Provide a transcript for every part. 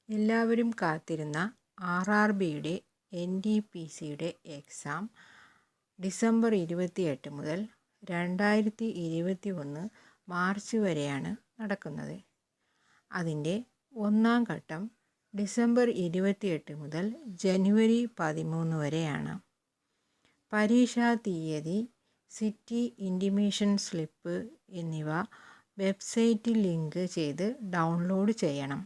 എല്ലാവരും കാത്തിരുന്ന RRBയുടെ NTPCയുടെ exam December 28 മുതൽ 2021 മാർച്ച് വരെയാണ് നടക്കുന്നത്. അതിൻ്റെ ഒന്നാം ഘട്ടം ഡിസംബർ 28 മുതൽ ജനുവരി 13 വരെയാണ്. പരീക്ഷാ തീയതി, സിറ്റി ഇൻറ്റിമേഷൻ സ്ലിപ്പ് എന്നിവ വെബ്സൈറ്റിൽ ലിങ്ക് ചെയ്ത് ഡൗൺലോഡ് ചെയ്യണം.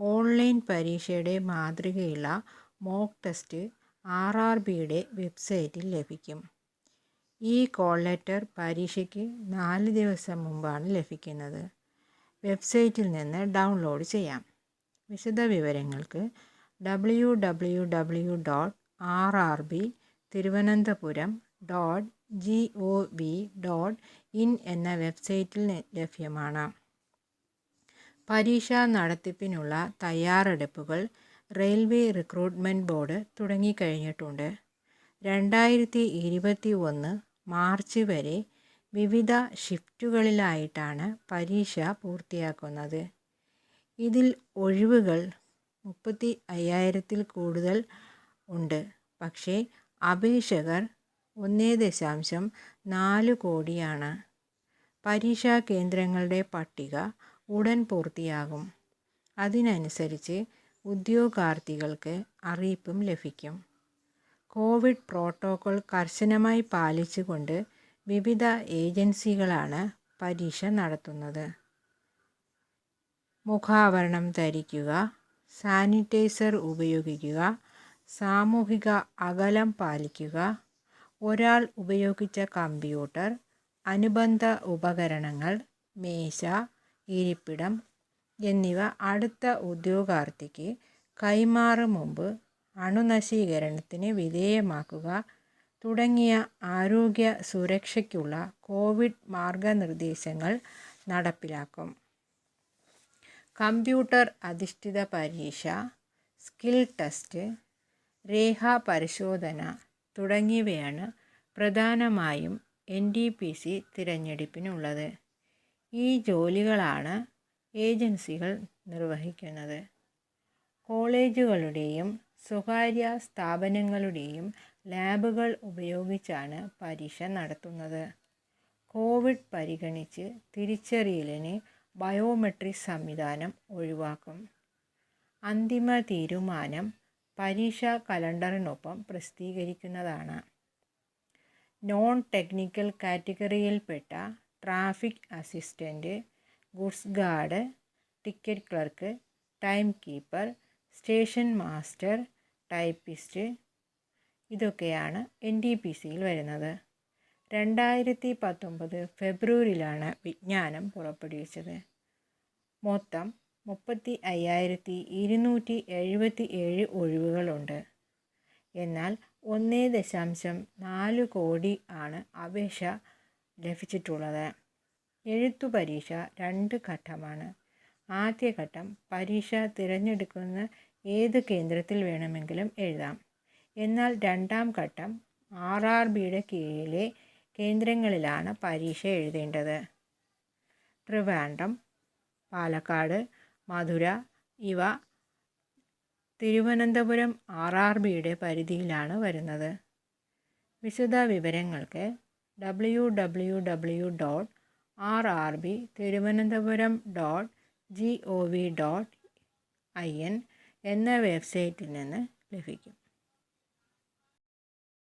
ഓൺലൈൻ പരീക്ഷയുടെ മാതൃകയുള്ള മോക്ക് ടെസ്റ്റ് RRBയുടെ വെബ്സൈറ്റിൽ ലഭിക്കും. ഈ കോൾ ലെറ്റർ പരീക്ഷയ്ക്ക് 4 ദിവസം മുമ്പാണ് ലഭിക്കുന്നത്. വെബ്സൈറ്റിൽ നിന്ന് ഡൗൺലോഡ് ചെയ്യാം. വിശദവിവരങ്ങൾക്ക് www.rrbtirunanthapuram.gov.in എന്ന വെബ്സൈറ്റിൽ ലഭ്യമാണ്. പരീക്ഷാ നടത്തിപ്പിനുള്ള തയ്യാറെടുപ്പുകൾ റെയിൽവേ റിക്രൂട്ട്മെൻറ്റ് ബോർഡ് തുടങ്ങിക്കഴിഞ്ഞിട്ടുണ്ട്. 2021 മാർച്ച് വരെ വിവിധ ഷിഫ്റ്റുകളിലായിട്ടാണ് പരീക്ഷ പൂർത്തിയാക്കുന്നത്. ഇതിൽ ഒഴിവുകൾ 35,000-ൽ കൂടുതൽ ഉണ്ട്. പക്ഷേ അപേക്ഷകർ 1.4 കോടിയാണ്. പരീക്ഷാ കേന്ദ്രങ്ങളുടെ പട്ടിക ഉടൻ പൂർത്തിയാകും. അതിനനുസരിച്ച് ഉദ്യോഗാർത്ഥികൾക്ക് അറിയിപ്പും ലഭിക്കും. കോവിഡ് പ്രോട്ടോക്കോൾ കർശനമായി പാലിച്ചുകൊണ്ട് വിവിധ ഏജൻസികളാണ് പരീക്ഷ നടത്തുന്നത്. മുഖാവരണം ധരിക്കുക, സാനിറ്റൈസർ ഉപയോഗിക്കുക, സാമൂഹിക അകലം പാലിക്കുക, ഒരാൾ ഉപയോഗിച്ച കമ്പ്യൂട്ടർ, അനുബന്ധ ഉപകരണങ്ങൾ, മേശ, ഇരിപ്പിടം എന്നിവ അടുത്ത ഉദ്യോഗാർത്ഥിക്ക് കൈമാറും മുമ്പ് അണുനശീകരണത്തിന് വിധേയമാക്കുക തുടങ്ങിയ ആരോഗ്യ സുരക്ഷയ്ക്കുള്ള കോവിഡ് മാർഗനിർദ്ദേശങ്ങൾ നടപ്പിലാക്കും. കമ്പ്യൂട്ടർ അധിഷ്ഠിത പരീക്ഷ, സ്കിൽ ടെസ്റ്റ്, രേഖാപരിശോധന തുടങ്ങിയവയാണ് പ്രധാനമായും NTPC തിരഞ്ഞെടുപ്പിനുള്ളത്. ഈ ജോലികളാണ് ഏജൻസികൾ നിർവഹിക്കുന്നത്. കോളേജുകളുടെയും സ്വകാര്യ സ്ഥാപനങ്ങളുടെയും ലാബുകൾ ഉപയോഗിച്ചാണ് പരീക്ഷ നടത്തുന്നത്. കോവിഡ് പരിഗണിച്ച് തിരിച്ചറിയലിന് ബയോമെട്രിക് സംവിധാനം ഒഴിവാക്കും. അന്തിമ തീരുമാനം പരീക്ഷാ കലണ്ടറിനൊപ്പം പ്രസിദ്ധീകരിക്കുന്നതാണ്. നോൺ ടെക്നിക്കൽ കാറ്റഗറിയിൽപ്പെട്ട traffic assistant, goods guard, ticket clerk, time keeper, station master, typist ഇതൊക്കെയാണ് NTPCയിൽ വരുന്നത്. 2019 ഫെബ്രുവരിയിലാണ് വിജ്ഞാനം പുറപ്പെടുവിച്ചത്. മൊത്തം 35,277 ഒഴിവുകളുണ്ട്. എന്നാൽ 1.4 കോടി ആണ് അപേക്ഷ ലഭിച്ചിട്ടുള്ളത്. എഴുത്തു പരീക്ഷ 2 ഘട്ടമാണ്. ആദ്യഘട്ടം പരീക്ഷ തിരഞ്ഞെടുക്കുന്ന ഏത് കേന്ദ്രത്തിൽ വേണമെങ്കിലും എഴുതാം. എന്നാൽ രണ്ടാം ഘട്ടം RRBയുടെ കീഴിലെ കേന്ദ്രങ്ങളിലാണ് പരീക്ഷ എഴുതേണ്ടത്. ട്രിവാൻഡ്രം, പാലക്കാട്, മധുര ഇവ തിരുവനന്തപുരം RRBയുടെ പരിധിയിലാണ് വരുന്നത്. വിശദ വിവരങ്ങൾക്ക് www.rrbtirunanthapuram.gov.in എന്ന വെബ്സൈറ്റിൽ നിന്ന് ലഭിക്കും.